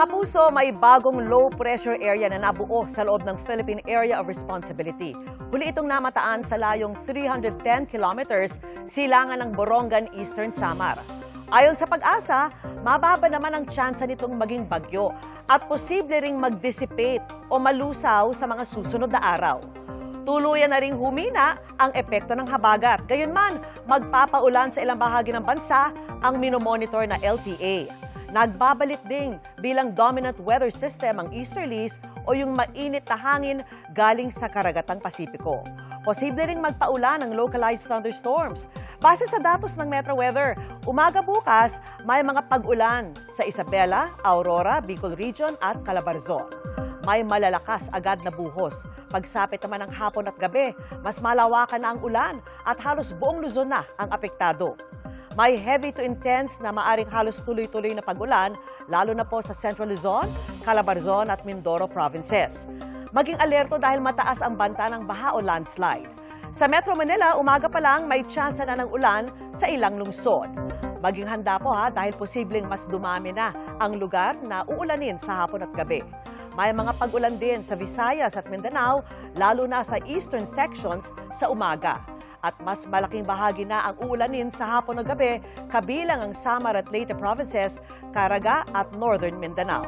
Kapuso, may bagong low-pressure area na nabuo sa loob ng Philippine Area of Responsibility. Huli itong namataan sa layong 310 kilometers silangan ng Borongan, Eastern Samar. Ayon sa Pag-asa, mababa naman ang tsansa nitong maging bagyo at posible ring mag-dissipate o malusaw sa mga susunod na araw. Tuluyan na ring humina ang epekto ng habagat. Gayunman, magpapaulan sa ilang bahagi ng bansa ang minomonitor na LPA. Nagbabalik ding bilang dominant weather system ang easterlies o yung mainit na hangin galing sa karagatang Pasipiko. Posible ring magpaulan ng localized thunderstorms. Base sa datos ng Metro Weather, umaga bukas may mga pag-ulan sa Isabela, Aurora, Bicol Region at Calabarzon. May malalakas agad na buhos. Pagsapit naman ng hapon at gabi, mas malawakan na ang ulan at halos buong Luzon na ang apektado. May heavy to intense na maaring halos tuloy-tuloy na pag-ulan, lalo na po sa Central Luzon, Calabarzon at Mindoro provinces. Maging alerto dahil mataas ang banta ng baha o landslide. Sa Metro Manila, umaga pa lang may tsansa na ng ulan sa ilang lungsod. Maging handa po dahil posibleng mas dumami na ang lugar na uulanin sa hapon at gabi. May mga pag-ulan din sa Visayas at Mindanao, lalo na sa eastern sections sa umaga. At mas malaking bahagi na ang uulanin sa hapon at gabi, kabilang ang Samar at Leyte provinces, Caraga at Northern Mindanao.